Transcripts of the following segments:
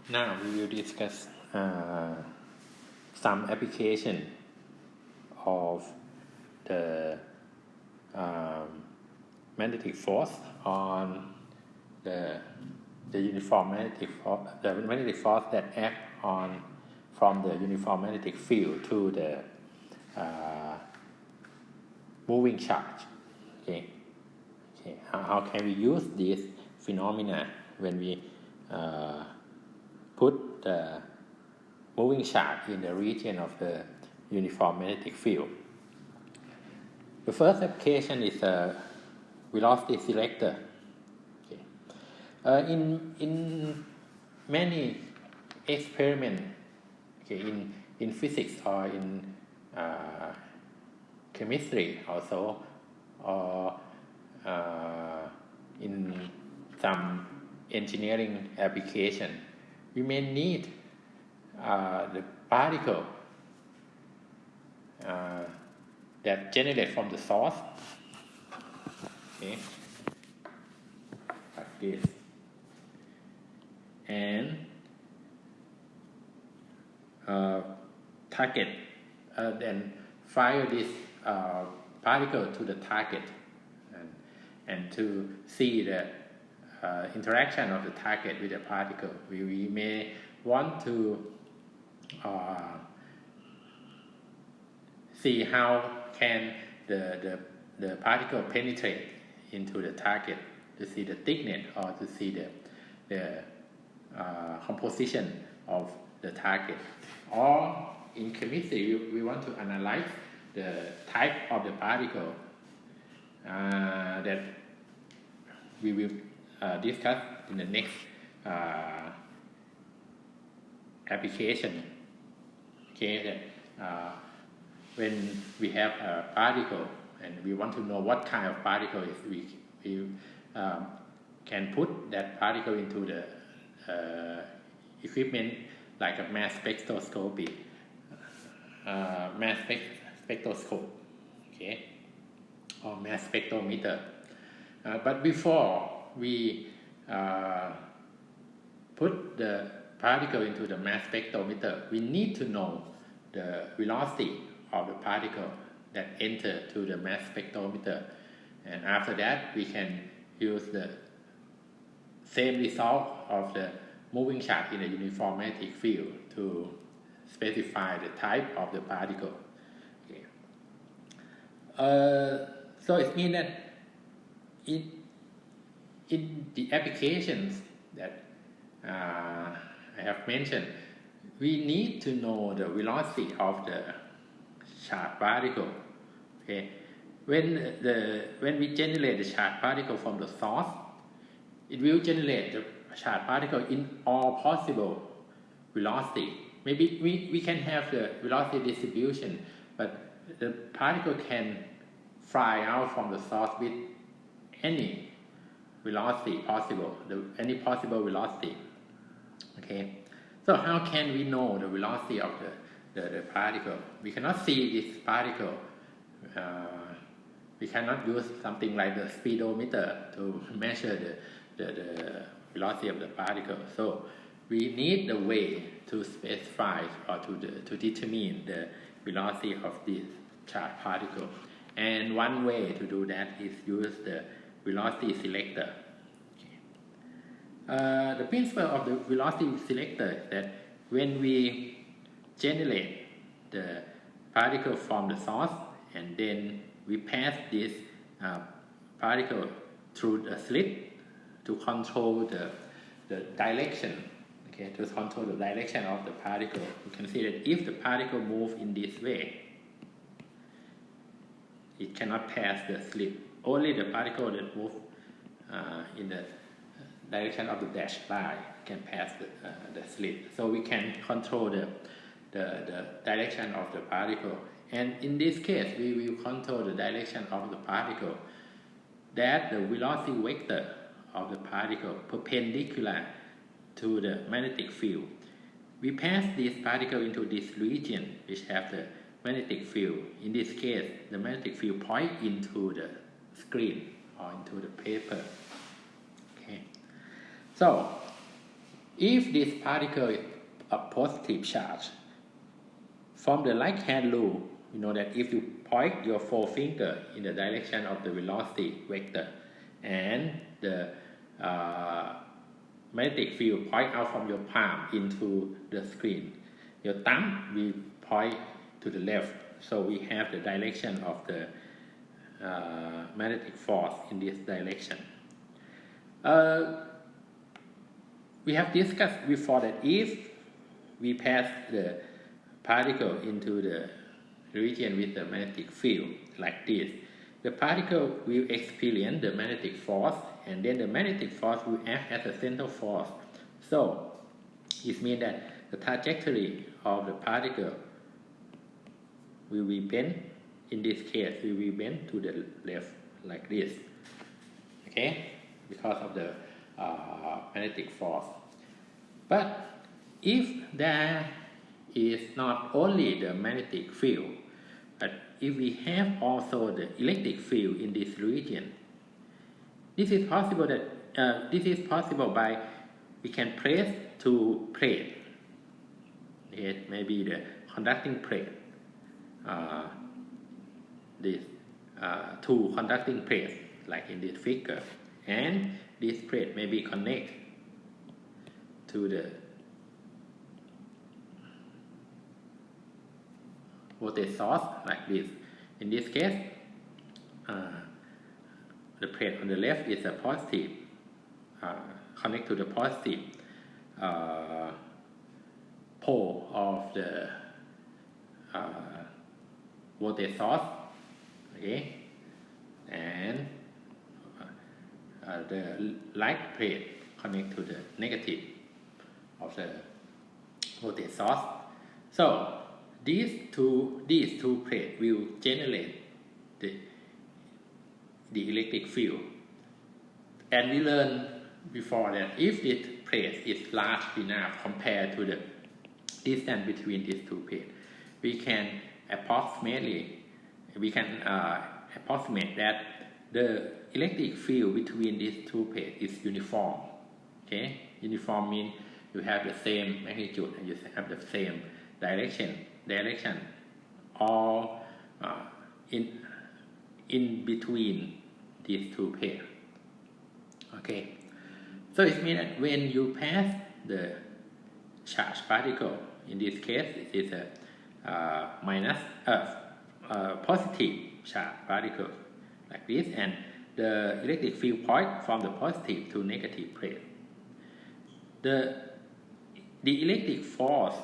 Now we will discuss some application of the magnetic force on the uniform magnetic force, the magnetic force that act on from the uniform magnetic field to the moving charge. Okay. How can we use this phenomena when we put the moving charge in the region of the uniform magnetic field? The first application is a velocity selector. Okay. In many experiments, okay, in physics or in chemistry also, or in some engineering application, we may need the particle that generate from the source, okay, like this, and target, then fire this particle to the target, and to see the interaction of the target with the particle. We may want to see how can the particle penetrate into the target, to see the thickness or to see the composition of the target. Or in chemistry, we want to analyze the type of the particle that we will discuss in the next application. Okay, that when we have a particle and we want to know what kind of particle, if we can put that particle into the equipment like a mass spectroscopy, mass spectroscope, okay, or mass spectrometer. But before we put the particle into the mass spectrometer, we need to know the velocity of the particle that enter to the mass spectrometer, and after that we can use the same result of the moving charge in the uniform magnetic field to specify the type of the particle. Okay. So it means that in the applications that I have mentioned, we need to know the velocity of the charged particle. Okay, when we generate the charged particle from the source, it will generate the charged particle in all possible velocity. Maybe we can have the velocity distribution, but the particle can fly out from the source with any velocity possible, any possible velocity. Okay, so how can we know the velocity of the particle? We cannot see this particle. We cannot use something like the speedometer to measure the velocity of the particle. So we need a way to specify or to determine the velocity of this charged particle. And one way to do that is use the velocity selector. The principle of the velocity selector is that when we generate the particle from the source and then we pass this particle through the slit to control the direction, okay, to control the direction of the particle. You can see that if the particle moves in this way, it cannot pass the slit. Only the particle that moves in the direction of the dashed line can pass the slit. So we can control the direction of the particle. And in this case, we will control the direction of the particle that the velocity vector of the particle perpendicular to the magnetic field. We pass this particle into this region which have the magnetic field. In this case, the magnetic field point into the screen or into the paper. Okay. So if this particle is a positive charge, from the right hand rule, you know that if you point your forefinger in the direction of the velocity vector and the magnetic field point out from your palm into the screen, your thumb will point to the left, so we have the direction of the magnetic force in this direction. We have discussed before that if we pass the particle into the region with the magnetic field like this, the particle will experience the magnetic force, and then the magnetic force will act as a center force. So it means that the trajectory of the particle will be bent. In this case, will be bent to the left like this. Okay, because of the magnetic force. But if there is not only the magnetic field, but if we have also the electric field in this region, this is possible by we can place two plates. It may be the conducting plate. These two conducting plates, like in this figure, and this plate may be connected to the voltage source like this. In this case, the plate on the left is a positive, connect to the positive pole of the voltage source, okay, and the light plate connect to the negative of the voltage source. So these two plates will generate the electric field. And we learned before that if this plate is large enough compared to the distance between these two plates, we can approximate that the electric field between these two plates is uniform. Okay, uniform means you have the same magnitude and you have the same direction all in between these two pairs. Okay, so it means that when you pass the charged particle, in this case it is a positive charged particle like this, and the electric field point from the positive to negative plate. The electric force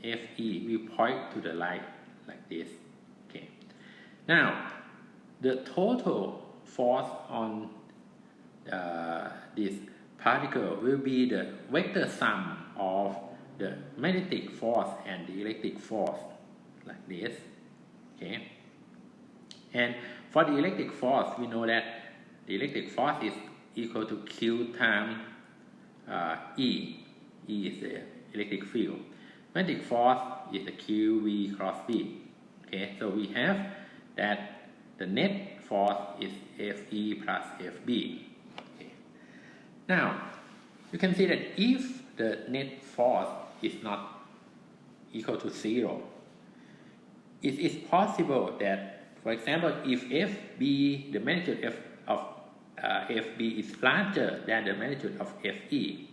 Fe will point to the light like this. Okay. Now, the total force on this particle will be the vector sum of the magnetic force and the electric force like this. Okay. And for the electric force, we know that the electric force is equal to Q times E. E is the electric field. Magnetic force is the QV cross V. Okay, so we have that the net force is Fe plus Fb. Okay. Now, you can see that if the net force is not equal to 0, it is possible that, for example, if Fb, the magnitude of Fb is larger than the magnitude of Fe,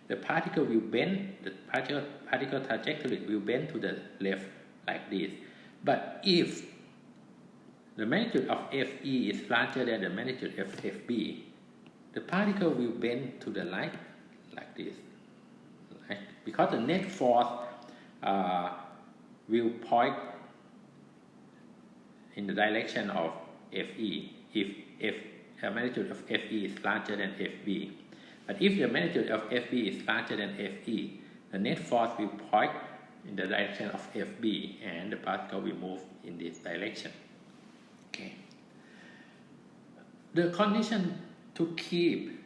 the particle will bend, the particle trajectory will bend to the left like this. But if the magnitude of Fe is larger than the magnitude of Fb, the particle will bend to the right like this. Right? Because the net force will point in the direction of Fe if the magnitude of Fe is larger than Fb. But if the magnitude of Fb is larger than Fe, the net force will point in the direction of Fb and the particle will move in this direction. Okay. The condition to keep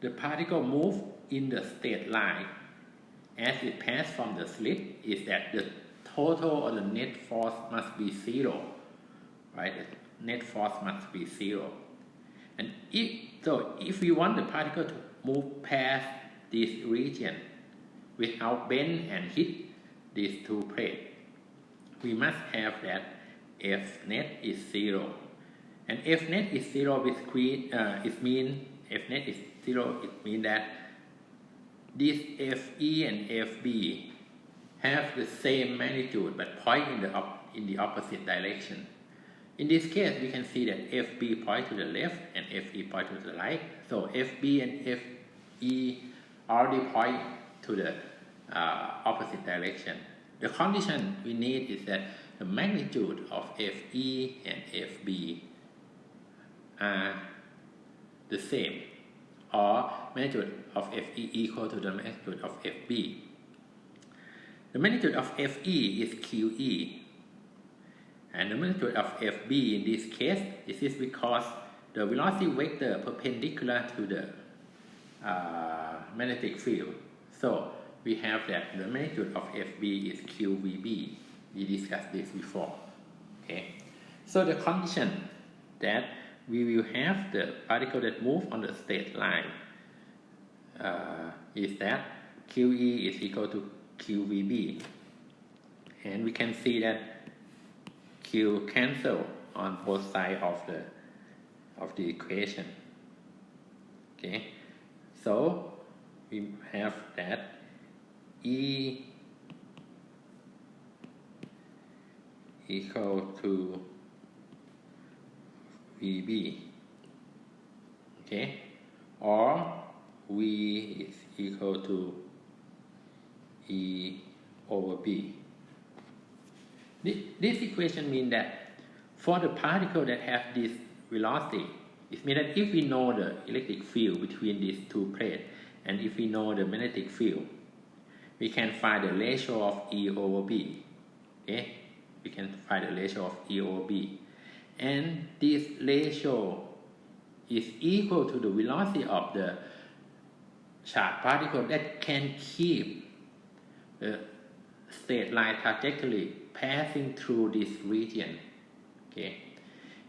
the particle move in the straight line as it passes from the slit is that the total or the net force must be 0. Right? The net force must be 0. And if we want the particle to move past this region without bend and hit these two plates, we must have that F net is 0. And F net is 0 it means F net is 0, it means that this FE and FB have the same magnitude but point in the opposite direction. In this case, we can see that FB point to the left and FE point to the right. So FB and FE already point to the opposite direction. The condition we need is that the magnitude of FE and FB are the same, or magnitude of FE equal to the magnitude of FB. The magnitude of FE is QE, and the magnitude of FB in this case is because the velocity vector perpendicular to the magnetic field. So we have that the magnitude of FB is QVB. We discussed this before. Okay. So the condition that we will have the particle that move on the straight line is that QE is equal to QVB, and we can see that Q cancel on both sides of the equation. Okay, so we have that E equal to VB, okay, or V is equal to E over B. This equation means that for the particle that have this velocity, it means that if we know the electric field between these two plates and if we know the magnetic field, we can find the ratio of E over B. Okay, we can find the ratio of E over B, and this ratio is equal to the velocity of the charged particle that can keep the straight line trajectory passing through this region. Okay,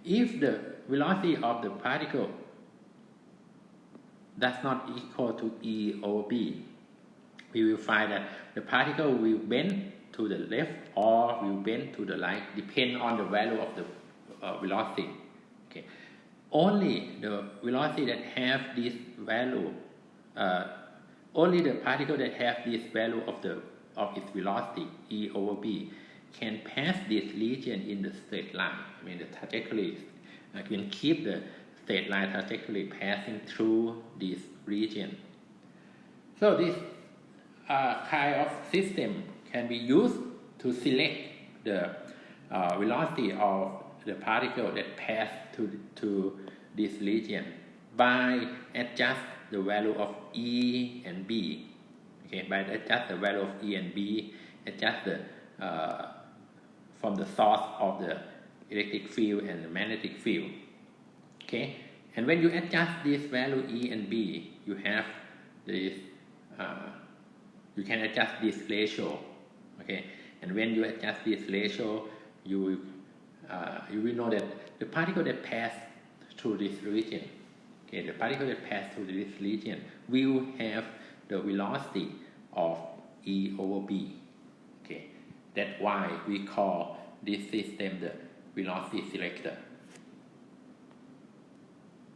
if the velocity of the particle does not equal to E over B, we will find that the particle will bend to the left or will bend to the right, depend on the value of the velocity. Okay, only the velocity that have this value, only the particle that have this value of its velocity E over B can pass this region in the straight line. I mean the trajectory can keep the straight line trajectory passing through this region. So this kind of system can be used to select the velocity of the particle that pass to this region by adjust the value of E and B. Okay, by adjust the value of E and B, adjust the from the source of the electric field and the magnetic field. Okay, and when you adjust this value E and B, you have this. You can adjust this ratio. Okay, and when you adjust this ratio, you will know that the particle that pass through this region, okay, the particle that pass through this region will have the velocity of E over B. Okay, that's why we call this system the velocity selector.